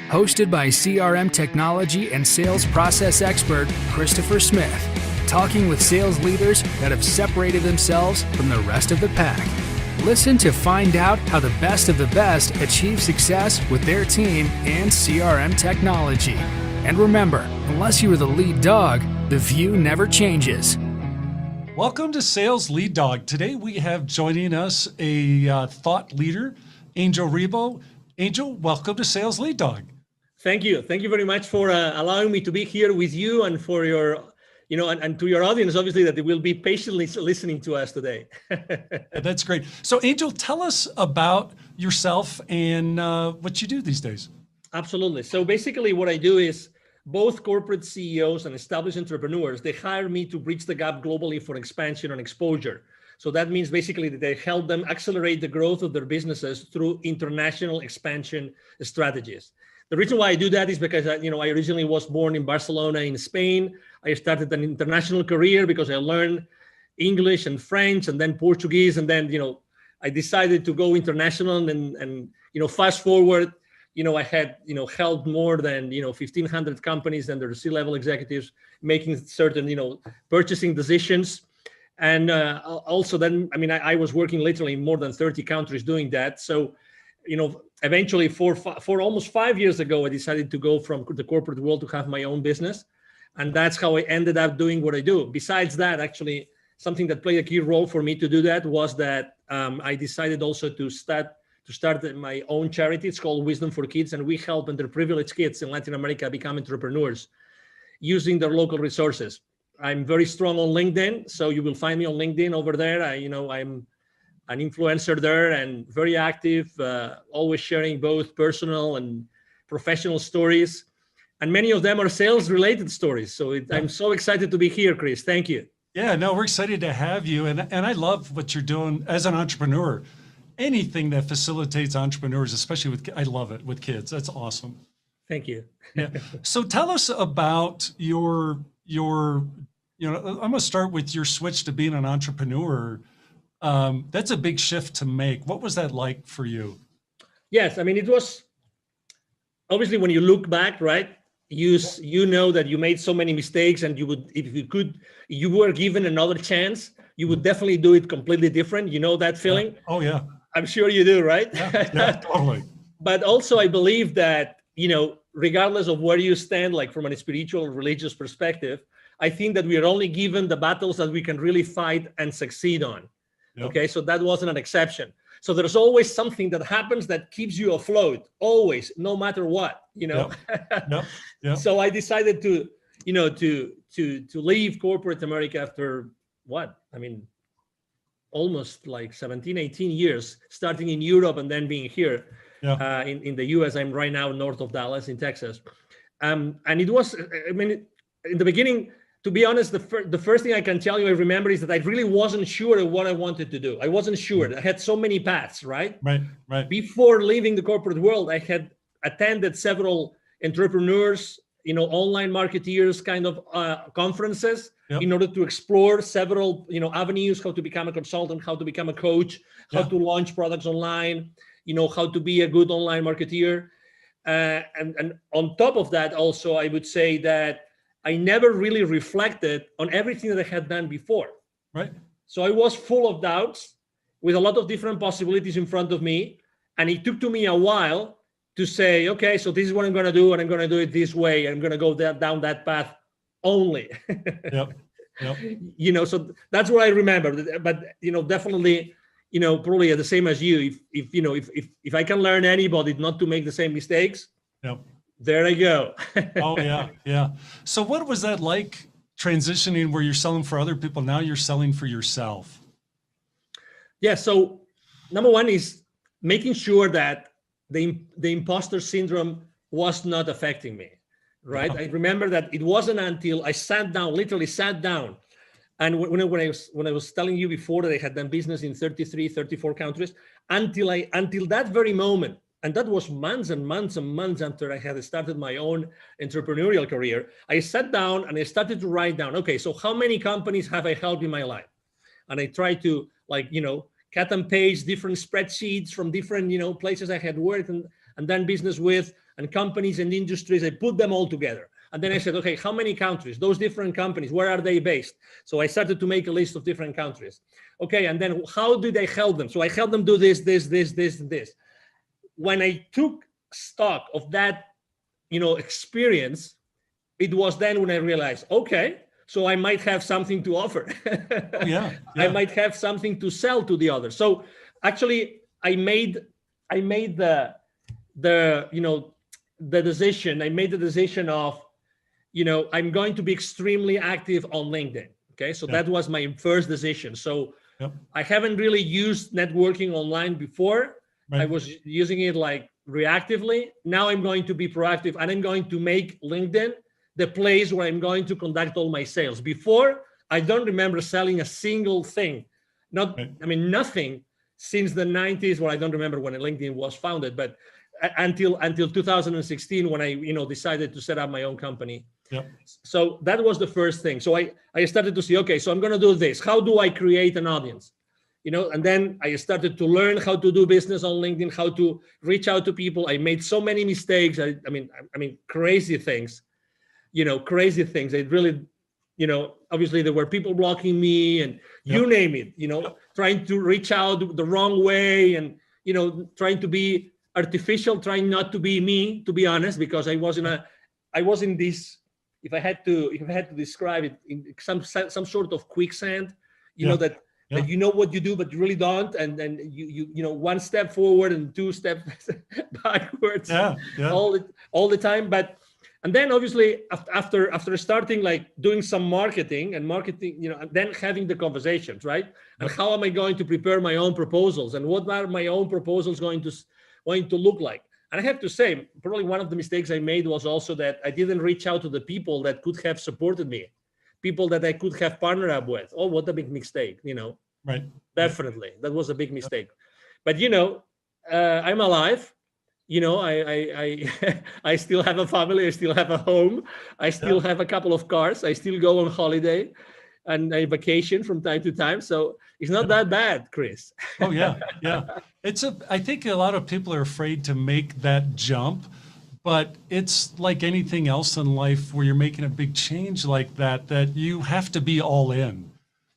hosted by CRM technology and sales process expert Christopher Smith, talking with sales leaders that have separated themselves from the rest of the pack. Listen to find out how the best of the best achieve success with their team and CRM technology. And remember, unless you are the lead dog, the view never changes. Welcome to Sales Lead Dog. Today we have joining us a thought leader, Angel RIBO. Angel, welcome to Sales Lead Dog. Thank you. Thank you very much for allowing me to be here with you and for your, and to your audience, obviously, that they will be patiently listening to us today. That's great. So Angel, tell us about yourself and what you do these days. Absolutely. So basically what I do is both corporate CEOs and established entrepreneurs, they hire me to bridge the gap globally for expansion and exposure. So that means basically that they help them accelerate the growth of their businesses through international expansion strategies. The reason why I do that is because I originally was born in Barcelona in Spain. I started an international career because I learned English and French and then Portuguese. And then, I decided to go international and fast forward, I had, helped more than, 1,500 companies and their C-level executives making certain, purchasing decisions. And also then, I was working literally in more than 30 countries doing that. So, eventually for almost 5 years ago, I decided to go from the corporate world to have my own business. And that's how I ended up doing what I do. Besides that, actually, something that played a key role for me to do that was that I decided also to start my own charity. It's called Wisdom for Kids. And we help underprivileged kids in Latin America become entrepreneurs using their local resources. I'm very strong on LinkedIn. So you will find me on LinkedIn over there. I'm an influencer there and very active, always sharing both personal and professional stories. And many of them are sales related stories. So I'm so excited to be here, Chris. Thank you. Yeah, no, we're excited to have you. And I love what you're doing as an entrepreneur. Anything that facilitates entrepreneurs, especially I love it with kids. That's awesome. Thank you. Yeah. So tell us about your, I'm going to start with your switch to being an entrepreneur. That's a big shift to make. What was that like for you? Yes, it was obviously when you look back, right? You know that you made so many mistakes, and you would, if you were given another chance, you would definitely do it completely different. You know that feeling? Yeah. Oh yeah. I'm sure you do, right? Yeah, totally. But also I believe that, regardless of where you stand, like from a spiritual or religious perspective, I think that we are only given the battles that we can really fight and succeed on. Yep. Okay, so that wasn't an exception. So there's always something that happens that keeps you afloat, always, no matter what, Yep. Yep. So I decided to leave corporate America after what? Almost like 17, 18 years, starting in Europe and then being here in the US. I'm right now north of Dallas in Texas. And it was, in the beginning, to be honest, the first thing I can tell you I remember is that I really wasn't sure of what I wanted to do. I wasn't sure. I had so many paths, right? Right. Before leaving the corporate world, I had attended several entrepreneurs, online marketeers kind of conferences in order to explore several, avenues, how to become a consultant, how to become a coach, how to launch products online, how to be a good online marketeer. And on top of that, also, I would say that I never really reflected on everything that I had done before. Right. So I was full of doubts with a lot of different possibilities in front of me. And it took to me a while to say, okay, so this is what I'm going to do, and I'm going to do it this way. And I'm going to go down that path only. Yep. So that's what I remember. But, definitely, probably the same as you. If I can learn anybody not to make the same mistakes, there I go. Oh, yeah. So what was that like, transitioning where you're selling for other people, now you're selling for yourself? Yeah, so number one is making sure that the imposter syndrome was not affecting me, right? I remember that it wasn't until I literally sat down. And when I was telling you before that I had done business in 33, 34 countries, until that very moment, and that was months and months and months after I had started my own entrepreneurial career, I sat down and I started to write down, okay, so how many companies have I helped in my life? And I tried to cut and paste different spreadsheets from different, places I had worked and done business with. and companies and industries. I put them all together. And then I said, okay, how many countries? Those different companies, where are they based? So I started to make a list of different countries. Okay, and then how did I help them? So I helped them do this, this, this, this, and this. When I took stock of that, experience, it was then when I realized, okay, so I might have something to offer. Yeah. I might have something to sell to the others. So actually, I made the decision. I made the decision of, I'm going to be extremely active on LinkedIn. Okay, so that was my first decision. So I haven't really used networking online before. Right. I was using it like reactively. Now I'm going to be proactive, and I'm going to make LinkedIn the place where I'm going to conduct all my sales. Before, I don't remember selling a single thing. Nothing since the 90s, where I don't remember when LinkedIn was founded, but until 2016, when I decided to set up my own company. Yep. So that was the first thing. So I started to see, okay, so I'm going to do this. How do I create an audience? And then I started to learn how to do business on LinkedIn, how to reach out to people. I made so many mistakes. I mean, crazy things. Crazy things. It really, obviously there were people blocking me, and you name it. Trying to reach out the wrong way, and trying to be artificial, trying not to be me, to be honest, because I was in this. If I had to describe it, in some sort of quicksand, that you know what you do, but you really don't, and then you one step forward and two steps backwards, all the time. And then obviously after starting like doing some marketing, and then having the conversations, right? And how am I going to prepare my own proposals, and what are my own proposals going to look like? And I have to say, probably one of the mistakes I made was also that I didn't reach out to the people that could have supported me, people that I could have partnered up with. Oh, what a big mistake, Right. Definitely. That was a big mistake. But, I'm alive. I still have a family. I still have a home. I still have a couple of cars. I still go on holiday and I vacation from time to time. So it's not that bad, Chris. Oh, yeah. Yeah. I think a lot of people are afraid to make that jump, but it's like anything else in life where you're making a big change like that you have to be all in.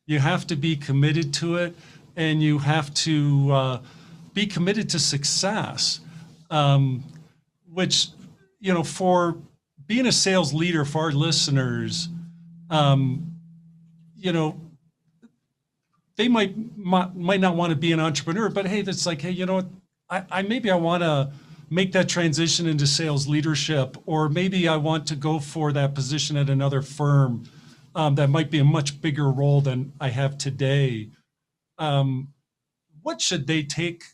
You have to be committed to it, and you have to be committed to success, which, for being a sales leader, for our listeners, they might not want to be an entrepreneur, but hey, that's like, hey, I want to make that transition into sales leadership, or maybe I want to go for that position at another firm that might be a much bigger role than I have today. What should they take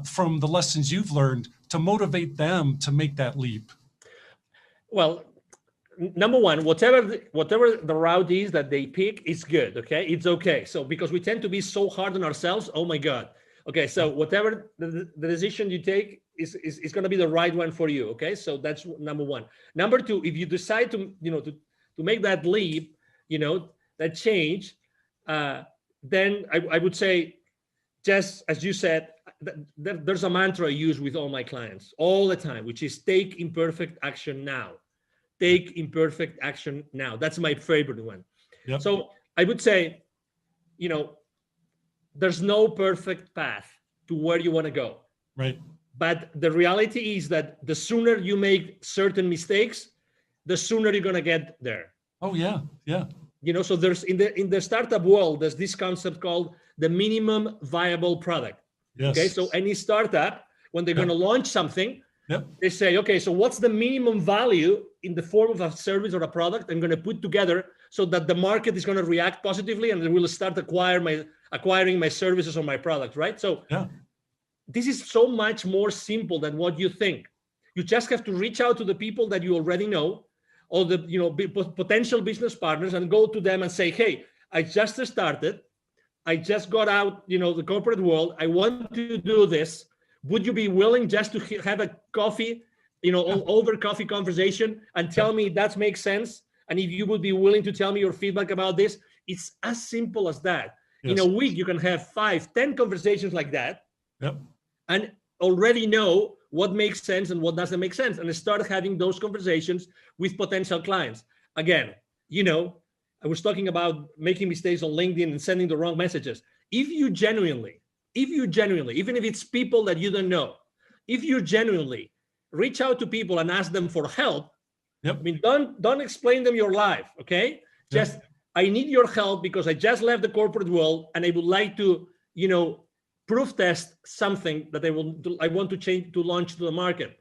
from the lessons you've learned to motivate them to make that leap? Well, number one, whatever the route is that they pick is good. Okay, it's okay. So because we tend to be so hard on ourselves, oh my God. Okay, so whatever the decision you take is going to be the right one for you. Okay, so that's number one. Number two, if you decide to make that leap, that change, then I would say, just as you said, there's a mantra I use with all my clients all the time, which is take imperfect action now. Take imperfect action now. That's my favorite one. Yep. So I would say, there's no perfect path to where you want to go. Right. But the reality is that the sooner you make certain mistakes, the sooner you're going to get there. Oh, yeah. Yeah. So there's in the startup world, there's this concept called the minimum viable product. Yes. Okay. So any startup, when they're going to launch something, they say, okay, so what's the minimum value in the form of a service or a product I'm going to put together so that the market is going to react positively and they will start acquiring my services or my product, right? So this is so much more simple than what you think. You just have to reach out to the people that you already know, or the potential business partners, and go to them and say, hey, I just started. I just got out, the corporate world. I want to do this. Would you be willing just to have a coffee, over coffee conversation and tell me that makes sense? And if you would be willing to tell me your feedback about this, it's as simple as that. Yes. In a week, you can have 5-10 conversations like that, and already know what makes sense and what doesn't make sense, and start having those conversations with potential clients. Again, I was talking about making mistakes on LinkedIn and sending the wrong messages. If you genuinely, even if it's people that you don't know, if you genuinely reach out to people and ask them for help, Yep. I mean, don't explain them your life, okay? Yep. Just, I need your help because I just left the corporate world and I would like to, proof test something that I want to change, to launch to the market.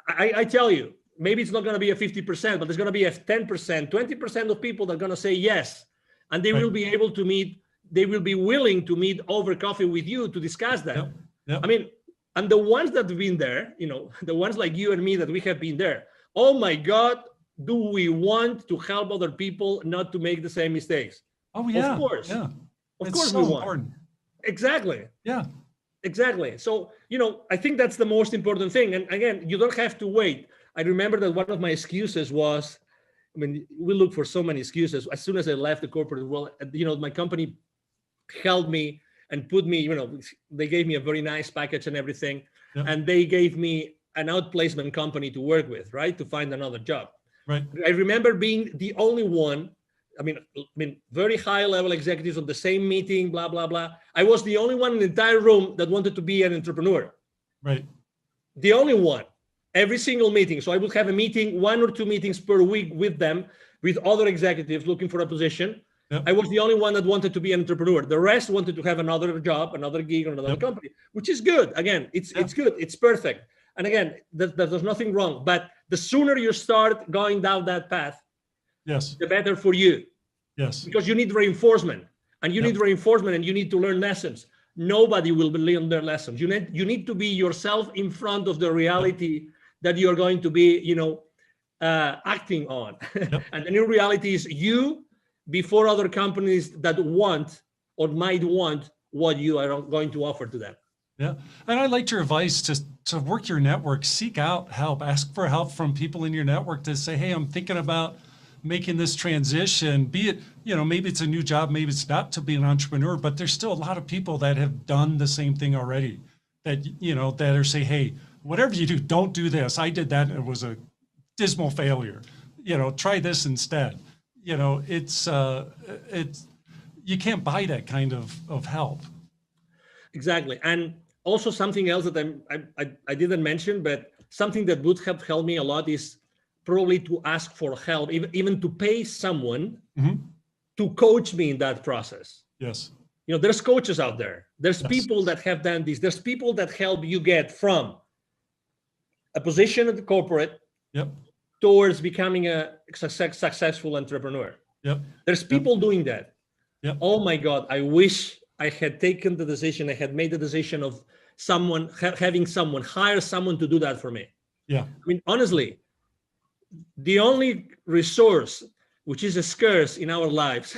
I tell you, maybe it's not going to be a 50%, but there's going to be a 10%, 20% of people that are going to say yes. And they will be able to meet, they will be willing to meet over coffee with you to discuss that. Yep. Yep. I mean, and the ones that have been there, the ones like you and me that we have been there, oh my God, do we want to help other people not to make the same mistakes? Oh yeah. Of course. Yeah. Of It's course so we want. important. Exactly. Yeah. Exactly. So, I think that's the most important thing. And again, you don't have to wait. I remember that one of my excuses was, we look for so many excuses. As soon as I left the corporate world, my company held me and put me, they gave me a very nice package and everything. Yep. And they gave me an outplacement company to work with, right? To find another job. Right. I remember being the only one, very high level executives on the same meeting, blah, blah, blah. I was the only one in the entire room that wanted to be an entrepreneur. Right. The only one, every single meeting. So I would have a meeting, 1 or 2 meetings per week with them, with other executives looking for a position. Yep. I was the only one that wanted to be an entrepreneur. The rest wanted to have another job, another gig, or another company, which is good. Again, it's good. It's perfect. And again, there's nothing wrong. But the sooner you start going down that path, yes, the better for you. Yes. Because you need reinforcement, and you need reinforcement, and you need to learn lessons. Nobody will learn their lessons. You need to be yourself in front of the reality that you're going to be, acting on. And the new reality is you before other companies that want or might want what you are going to offer to them. Yeah. And I liked your advice to work your network, seek out help, ask for help from people in your network to say, hey, I'm thinking about making this transition, be it, maybe it's a new job, maybe it's not to be an entrepreneur, but there's still a lot of people that have done the same thing already that, that are say, hey, whatever you do, don't do this. I did that. And it was a dismal failure, try this instead. It's you can't buy that kind of help. Exactly. And also something else that I didn't mention, but something that would have helped me a lot is probably to ask for help, even to pay someone to coach me in that process. Yes. There's coaches out there. There's people that have done this. There's people that help you get from a position at the corporate towards becoming a successful entrepreneur. There's people doing that. Oh my God, I wish I had taken the decision. I had made the decision of having someone hire someone to do that for me. Honestly, the only resource which is scarce in our lives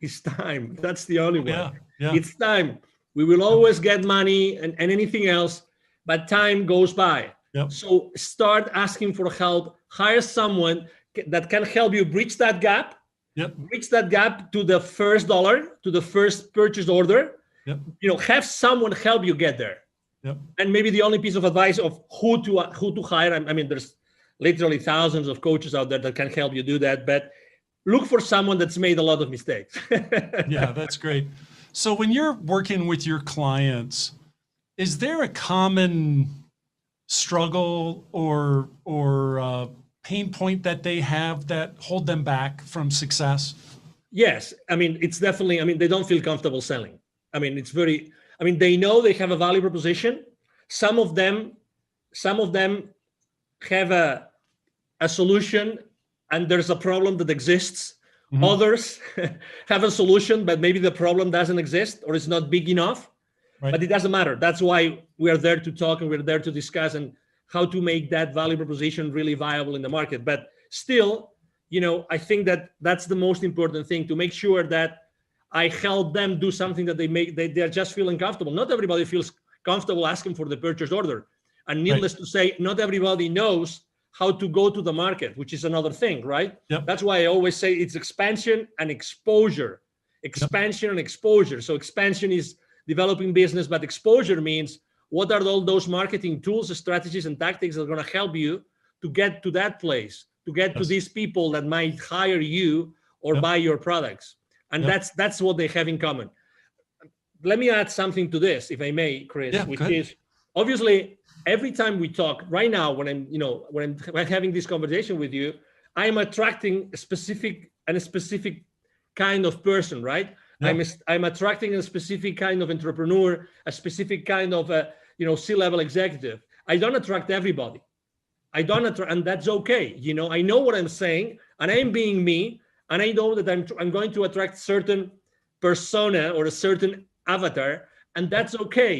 is time. That's the only one. It's time. We will always get money and anything else, but time goes by. So start asking for help. Hire someone that can help you bridge that gap. Bridge that gap to the first dollar, to the first purchase order. Have someone help you get there. And maybe the only piece of advice of who to hire. There's literally thousands of coaches out there that can help you do that, but look for someone that's made a lot of mistakes. Yeah, that's great. So when you're working with your clients, is there a common struggle or pain point that they have that hold them back from success? Yes. It's definitely, they don't feel comfortable selling. They know they have a value proposition. Some of them have a solution and there's a problem that exists. Others have a solution, but maybe the problem doesn't exist or it's not big enough. But it doesn't matter. That's why we are there to talk and we're there to discuss and how to make that value proposition really viable in the market. But still, I think that's the most important thing, to make sure that I help them do something that they're just feeling comfortable. Not everybody feels comfortable asking for the purchase order. And needless to say, not everybody knows how to go to the market, which is another thing, right? That's why I always say it's expansion and exposure. Expansion and exposure. So expansion is developing business, but exposure means what are all those marketing tools, strategies, and tactics that are going to help you to get to that place, to get to these people that might hire you or buy your products. And that's what they have in common. Let me add something to this, if I may, Chris, which is obviously every time we talk right now, when I'm having this conversation with you, I'm attracting a specific kind of person, right? I'm attracting a specific kind of entrepreneur, a specific kind of C-level executive. I don't attract everybody. And that's okay. I know what I'm saying, and I'm being me, and I know that I'm going to attract certain persona or a certain avatar, and that's okay.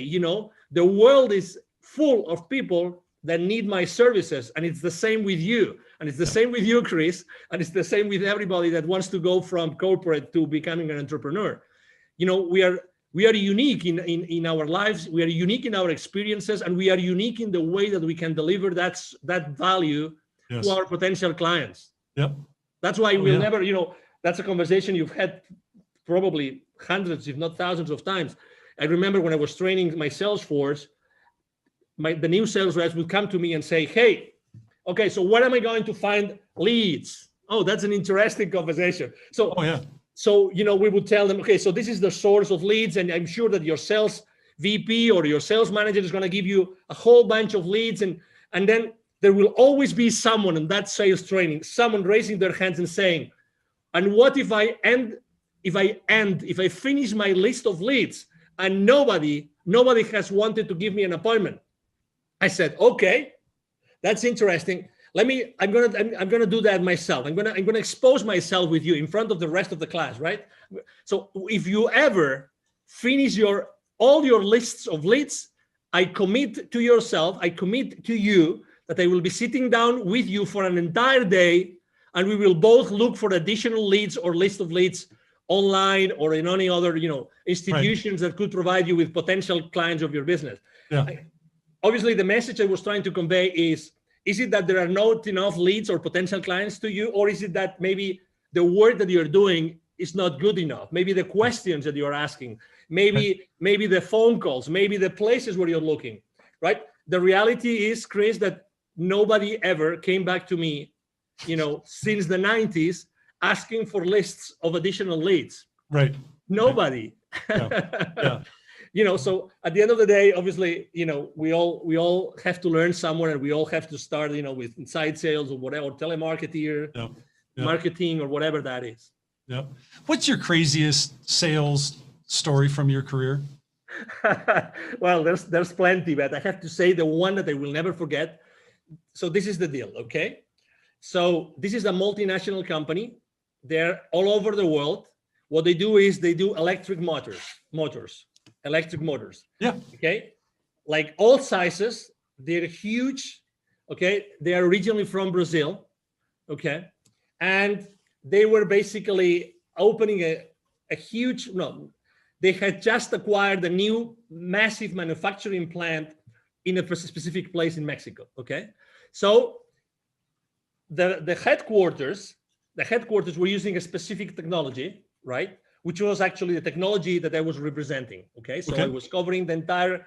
The world is full of people that need my services, and it's the same with you, and it's the same with you, Chris, and it's the same with everybody that wants to go from corporate to becoming an entrepreneur. We are unique in our lives, we are unique in our experiences, and we are unique in the way that we can deliver that value to our potential clients. That's why we'll never, that's a conversation you've had probably hundreds, if not thousands of times. I remember when I was training my sales force, the new sales reps would come to me and say, hey, okay, so where am I going to find leads? Oh, that's an interesting conversation. So, we would tell them, okay, so this is the source of leads, and I'm sure that your sales VP or your sales manager is going to give you a whole bunch of leads, and then there will always be someone in that sales training, someone raising their hands and saying, and what if I finish my list of leads and nobody has wanted to give me an appointment? I said, okay, that's interesting. I'm gonna do that myself. I'm gonna expose myself with you in front of the rest of the class, right? So if you ever finish all your lists of leads, I commit to you that I will be sitting down with you for an entire day, and we will both look for additional leads or list of leads online or in any other institutions that could provide you with potential clients of your business. Obviously, the message I was trying to convey is it that there are not enough leads or potential clients to you, or is it that maybe the work that you're doing is not good enough? Maybe the questions that you're asking, maybe the phone calls, maybe the places where you're looking, right? The reality is, Chris, that nobody ever came back to me, since the 90s asking for lists of additional leads. Right. Nobody. So at the end of the day, obviously, we all have to learn somewhere, and we all have to start, with inside sales or whatever, telemarketer, marketing, or whatever that is. What's your craziest sales story from your career? Well, there's plenty, but I have to say the one that I will never forget. So this is the deal, okay? So this is a multinational company. They're all over the world. What they do is they do electric motors. Okay, like all sizes. They're huge. Okay, they are originally from Brazil. Okay, and they were basically opening a huge. No, they had just acquired a new massive manufacturing plant in a specific place in Mexico. Okay, so the headquarters were using a specific technology, right? Which was actually the technology that I was representing. Okay, so I was covering the entire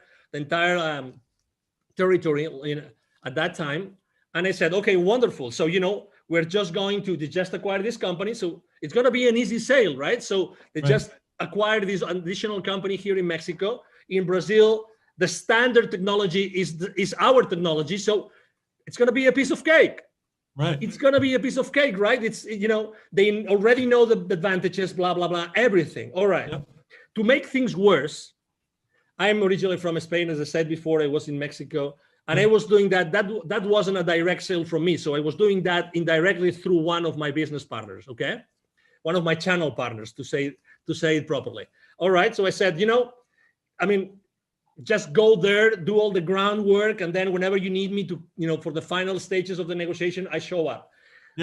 territory at that time, and I said, okay, wonderful. So we're just going to just acquire this company, so it's going to be an easy sale, right? So they just acquired this additional company here in Mexico. In Brazil, the standard technology is our technology, so it's going to be a piece of cake. Right. It's going to be a piece of cake, right? It's, they already know the advantages, blah, blah, blah, everything. All right. To make things worse, I'm originally from Spain. As I said before, I was in Mexico, and I was doing that. That wasn't a direct sale from me. So I was doing that indirectly through one of my business partners. Okay. One of my channel partners, to say it properly. All right. So I said, just go there, do all the groundwork, and then whenever you need me to, for the final stages of the negotiation, I show up.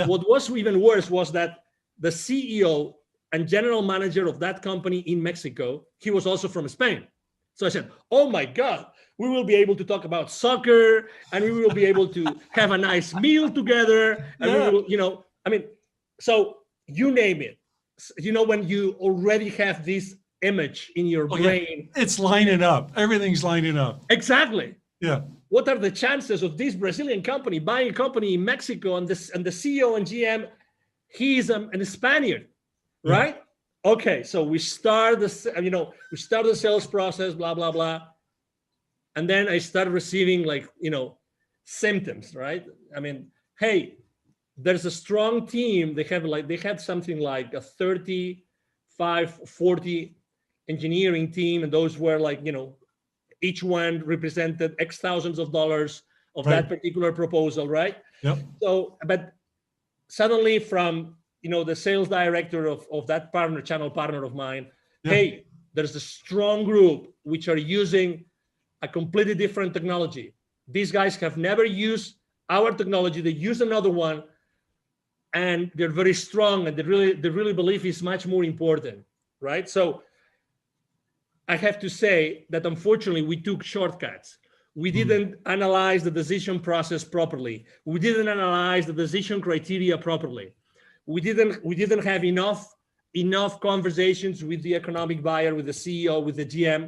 What was even worse was that the CEO and general manager of that company in Mexico, he was also from Spain. So I said, oh my God, we will be able to talk about soccer, and we will be able to have a nice meal together. And we will, so you name it. When you already have this image in your Oh, brain. yeah. It's lining up. Everything's lining up. Exactly. Yeah. What are the chances of this Brazilian company buying a company in Mexico, and the CEO and GM, he's a Spaniard, right? Yeah. Okay, so we start the sales process, blah blah blah, and then I start receiving like symptoms, right? I mean, hey, there's a strong team. They had something like a 35, 40 engineering team, and those were like each one represented X thousands of dollars of that particular proposal, right? Yep. So, but suddenly from, the sales director of that channel partner of mine, hey, there's a strong group which are using a completely different technology. These guys have never used our technology. They use another one, and they're very strong, and they really believe it's much more important, right? So I have to say that unfortunately we took shortcuts. We didn't analyze the decision process properly. We didn't analyze the decision criteria properly. We didn't have enough conversations with the economic buyer, with the CEO, with the GM.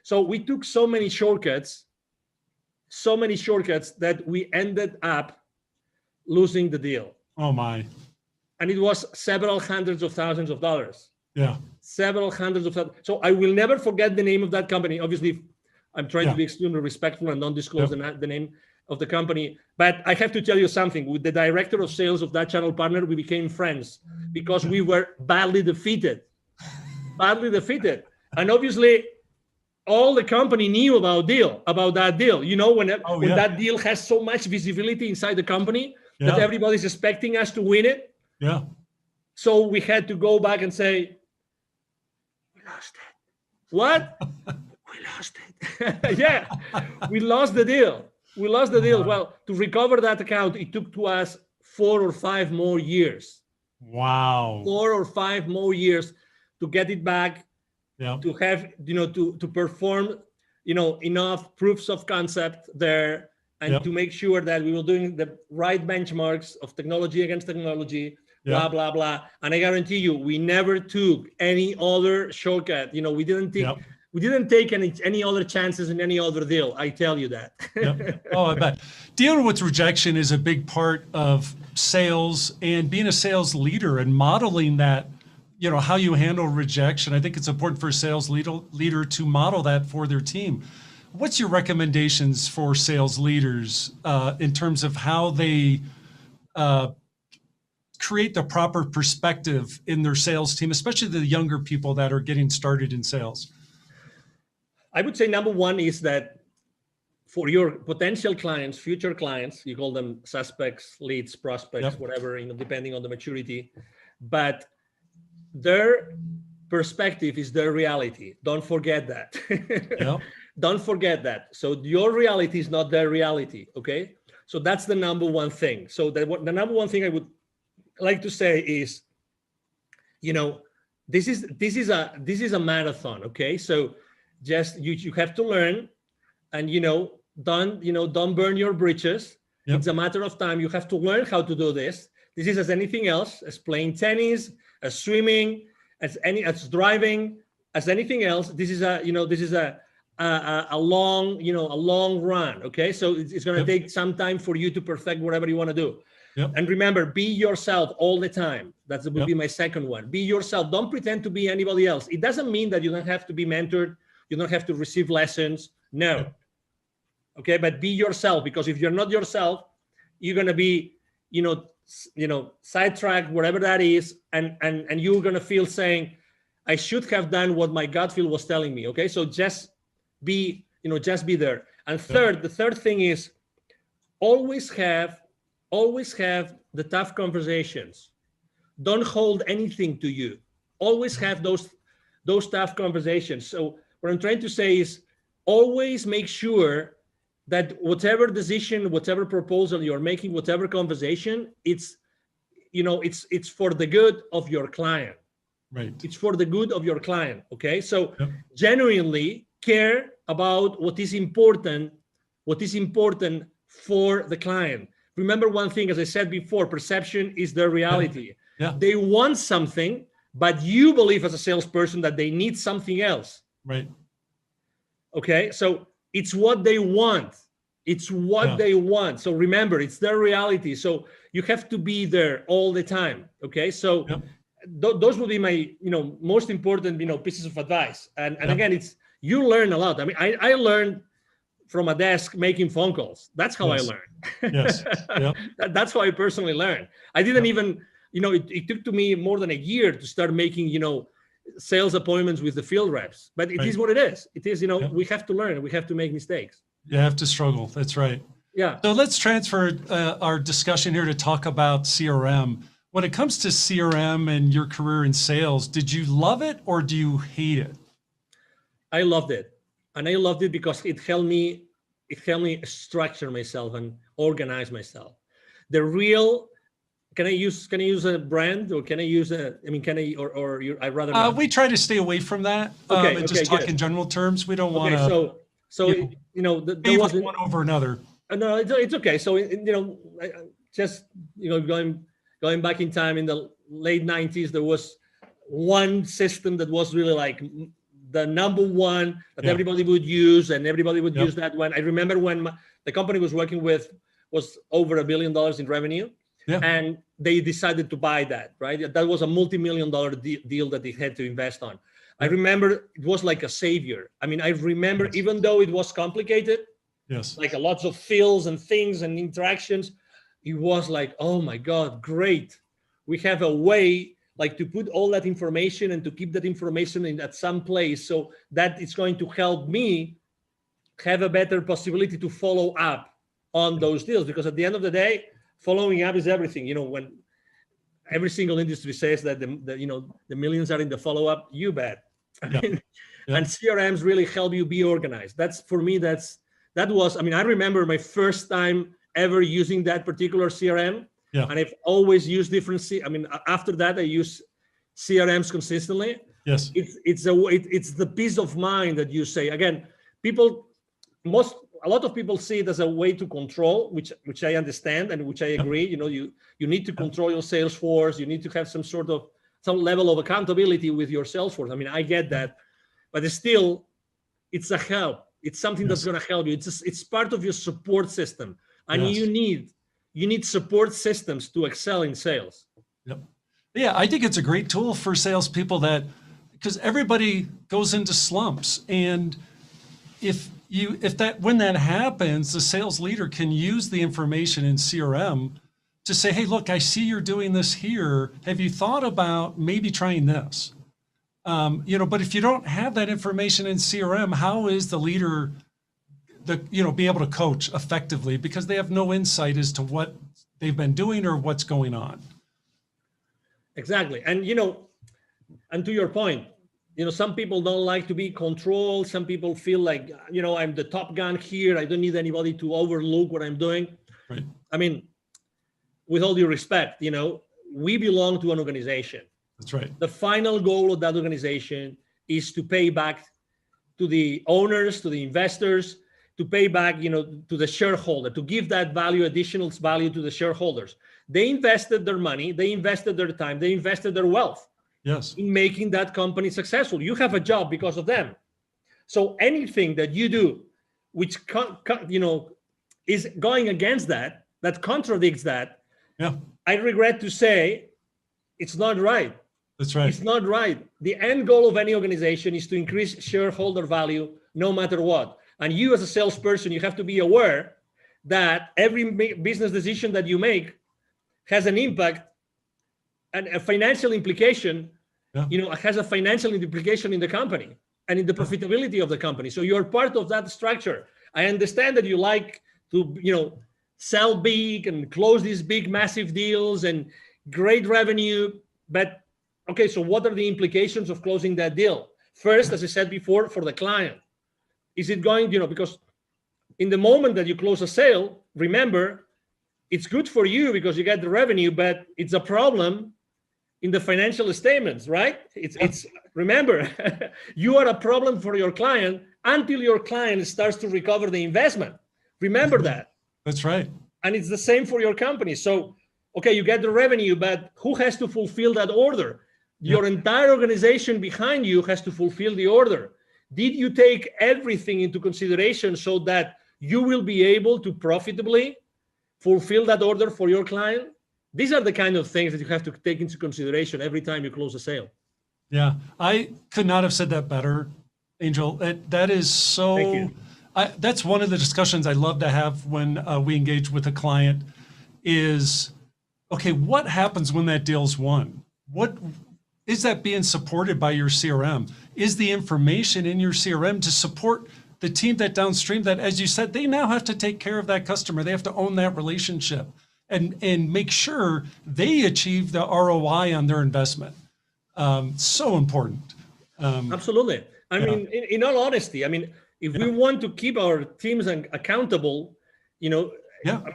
So we took so many shortcuts that we ended up losing the deal. Oh my. And it was several hundreds of thousands of dollars. Yeah. Several hundreds of thousands. So I will never forget the name of that company. Obviously, I'm trying to be extremely respectful and don't disclose the name of the company. But I have to tell you something. With the director of sales of that channel partner, we became friends because we were badly defeated. And obviously, all the company knew about that deal. When that deal has so much visibility inside the company that everybody's expecting us to win it. Yeah. So we had to go back and say, we lost it. What? We lost it. Yeah, we lost the deal. Well, to recover that account, it took to us 4 or 5 more years. Wow. 4 or 5 more years to get it back. Yeah. To have, to perform, enough proofs of concept there, and to make sure that we were doing the right benchmarks of technology against technology, blah, blah, blah. And I guarantee you, we never took any other shortcut. We didn't take any other chances in any other deal. I tell you that. Oh, I bet. Dealing with rejection is a big part of sales, and being a sales leader and modeling that, how you handle rejection. I think it's important for a sales leader to model that for their team. What's your recommendations for sales leaders in terms of how they create the proper perspective in their sales team, especially the younger people that are getting started in sales? I would say number one is that for your potential clients, future clients, you call them suspects, leads, prospects, whatever, depending on the maturity, but their perspective is their reality. Don't forget that. Don't forget that. So your reality is not their reality. Okay. So that's the number one thing. So the number one thing I would like to say is, this is a marathon. Okay. So just you have to learn, and don't burn your bridges. It's a matter of time. You have to learn how to do this. This is as anything else, as playing tennis, as swimming, as driving, as anything else. This is a long run. Okay, so it's going to take some time for you to perfect whatever you want to do. And remember, be yourself all the time. That would be my second one. Be yourself. Don't pretend to be anybody else. It doesn't mean that you don't have to be mentored. You don't have to receive lessons. No. Okay, but be yourself, because if you're not yourself, you're going to be, sidetracked, whatever that is, and you're going to feel saying, I should have done what my gut feel was telling me. Okay, so just be there. And the third thing is always have the tough conversations. Don't hold anything to you. Always have those tough conversations. So what I'm trying to say is always make sure that whatever decision, whatever proposal you're making, whatever conversation, it's for the good of your client. Right. It's for the good of your client. Okay. So genuinely care about what is important for the client. Remember one thing, as I said before, perception is their reality. They want something, but you believe as a salesperson that they need something else. Right. Okay. So it's what they want. It's what they want. So remember, it's their reality. So you have to be there all the time. Okay. So those would be my, most important, pieces of advice. And again, you learn a lot. I mean, I learned from a desk making phone calls. That's how I learned. Yes. Yep. That's how I personally learned. I didn't even, it took to me more than a year to start making, sales appointments with the field reps, but it is what it is. It is, we have to learn, we have to make mistakes. You have to struggle. That's right. Yeah. So let's transfer our discussion here to talk about CRM. When it comes to CRM and your career in sales, did you love it or do you hate it? I loved it. And I loved it because it helped me structure myself and organize myself. The real, can I use a brand, or can I use I'd rather not. We try to stay away from that. And just talk in general terms. We don't want to. So there wasn't one over another. No, it's okay. So just going back in time in the late 90s, there was one system that was really like the number one that everybody would use, and everybody would use that one. I remember when the company was working with was over $1 billion in revenue, and they decided to buy that. Right, that was a multi-million-dollar deal that they had to invest on. I remember it was like a savior. I mean, I remember even though it was complicated, like lots of fields and things and interactions, it was like, oh my God, great. We have a way like to put all that information and to keep that information in at some place so that it's going to help me have a better possibility to follow up on those deals. Because at the end of the day, following up is everything. When every single industry says that the millions are in the follow-up, you bet. And CRMs really help you be organized. That's for me, that was, I remember my first time ever using that particular CRM. And I've always used different. After that, I use CRMs consistently. Yes, it's the peace of mind that you say. Again, a lot of people see it as a way to control, which I understand and which I agree. You need to control your sales force. You need to have some level of accountability with your sales force. I get that, but it's a help. It's something that's going to help you. It's part of your support system, and you need support systems to excel in sales. Yeah, I think it's a great tool for salespeople because everybody goes into slumps, and when that happens, the sales leader can use the information in CRM to say, hey, look, I see you're doing this here. Have you thought about maybe trying this? But if you don't have that information in CRM, how is the leader be able to coach effectively, because they have no insight as to what they've been doing or what's going on? Exactly. And, and to your point, some people don't like to be controlled. Some people feel like, I'm the top gun here. I don't need anybody to overlook what I'm doing. Right. With all due respect, we belong to an organization. That's right. The final goal of that organization is to pay back to the owners, to the investors, to pay back, to the shareholder, to give that additional value to the shareholders. They invested their money, they invested their time, they invested their wealth in making that company successful. You have a job because of them. So anything that you do, which is going against that contradicts that, I regret to say, it's not right. That's right. It's not right. The end goal of any organization is to increase shareholder value no matter what. And you as a salesperson, you have to be aware that every business decision that you make has an impact and a financial implication, has a financial implication in the company and in the profitability of the company. So you're part of that structure. I understand that you like to, sell big and close these big, massive deals and great revenue. But okay, so what are the implications of closing that deal? First, as I said before, for the client, is it going, because in the moment that you close a sale, remember, it's good for you because you get the revenue, but it's a problem in the financial statements, right? It's remember, you are a problem for your client until your client starts to recover the investment. Remember that. That's right. And it's the same for your company. So, okay, you get the revenue, but who has to fulfill that order? Your entire organization behind you has to fulfill the order. Did you take everything into consideration so that you will be able to profitably fulfill that order for your client? These are the kind of things that you have to take into consideration every time you close a sale. Yeah, I could not have said that better, Angel. That is so. Thank you. That's one of the discussions I love to have when we engage with a client is, okay, what happens when that deal's won? What is that being supported by your CRM? Is the information in your CRM to support the team that downstream that, as you said, they now have to take care of that customer. They have to own that relationship and make sure they achieve the ROI on their investment. So important. Absolutely. I mean, in all honesty, I mean, if we want to keep our teams accountable, I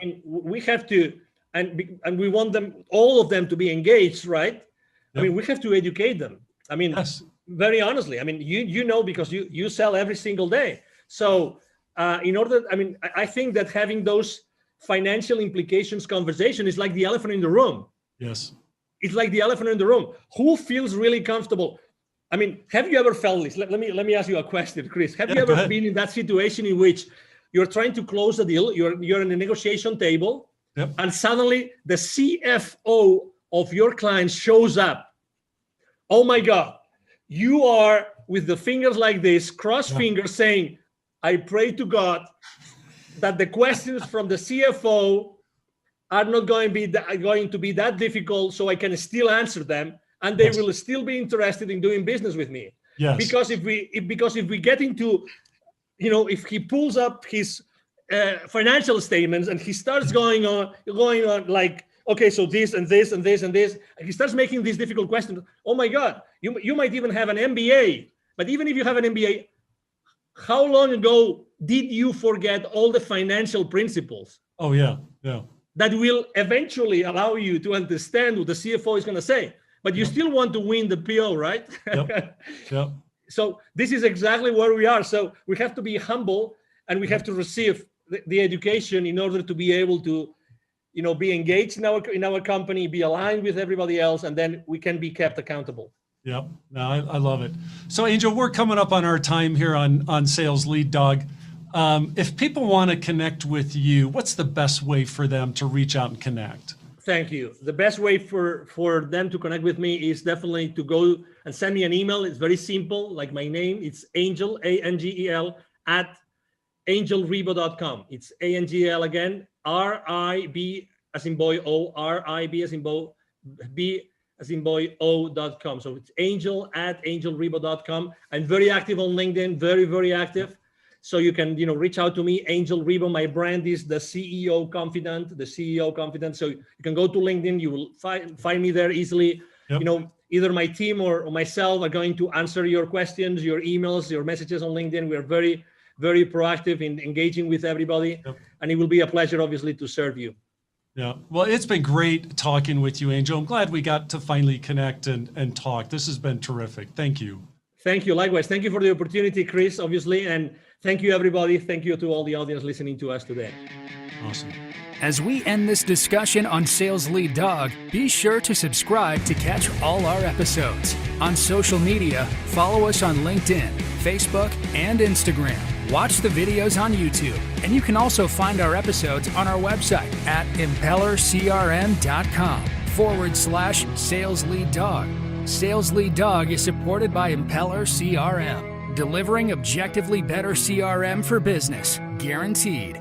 mean, we have to, and we want them, all of them, to be engaged, right? I mean, we have to educate them. I mean, very honestly, I mean, because you sell every single day. So I think that having those financial implications conversation is like the elephant in the room. Yes. It's like the elephant in the room. Who feels really comfortable? I mean, have you ever felt this? Let me ask you a question, Chris. Have you ever been in that situation in which you're trying to close a deal, you're in a negotiation table, and suddenly the CFO of your client shows up? Oh my God, you are with the fingers like this, cross fingers, saying, I pray to God that the questions from the CFO are not going to be that difficult, so I can still answer them, and they will still be interested in doing business with me. Yes. Because if we get into, if he pulls up his financial statements and he starts going on like, okay, so this and this and this and this, and he starts making these difficult questions. Oh my God, you might even have an MBA, but even if you have an MBA, how long ago did you forget all the financial principles? Oh yeah. That will eventually allow you to understand what the CFO is going to say, but you still want to win the PO, right? Yep. So this is exactly where we are. So we have to be humble, and we have to receive the education in order to be able to, be engaged in our company, be aligned with everybody else, and then we can be kept accountable. Yep. No, I love it. So Angel, we're coming up on our time here on Sales Lead Dog. If people want to connect with you, what's the best way for them to reach out and connect? Thank you. The best way for them to connect with me is definitely to go and send me an email. It's very simple, like my name. It's Angel, Angel, at angelribo.com. It's ANGL again, RIB as in boy O, RIB as in boy B as in boy O.com. So it's Angel at angelribo.com. I'm very active on LinkedIn, very, very active. So you can, reach out to me, Angel Ribo. My brand is the CEO Confidant, So you can go to LinkedIn. You will find me there easily. Yep. Either my team or myself are going to answer your questions, your emails, your messages on LinkedIn. We are very, very proactive in engaging with everybody. Yep. And it will be a pleasure, obviously, to serve you. Yeah. Well, it's been great talking with you, Angel. I'm glad we got to finally connect and talk. This has been terrific. Thank you. Thank you. Likewise. Thank you for the opportunity, Chris, obviously. And thank you, everybody. Thank you to all the audience listening to us today. Awesome. As we end this discussion on Sales Lead Dog, be sure to subscribe to catch all our episodes. On social media, follow us on LinkedIn, Facebook, and Instagram. Watch the videos on YouTube, and you can also find our episodes on our website at impellercrm.com/Sales Lead Dog. Sales Lead Dog is supported by Impeller CRM, delivering objectively better CRM for business, guaranteed.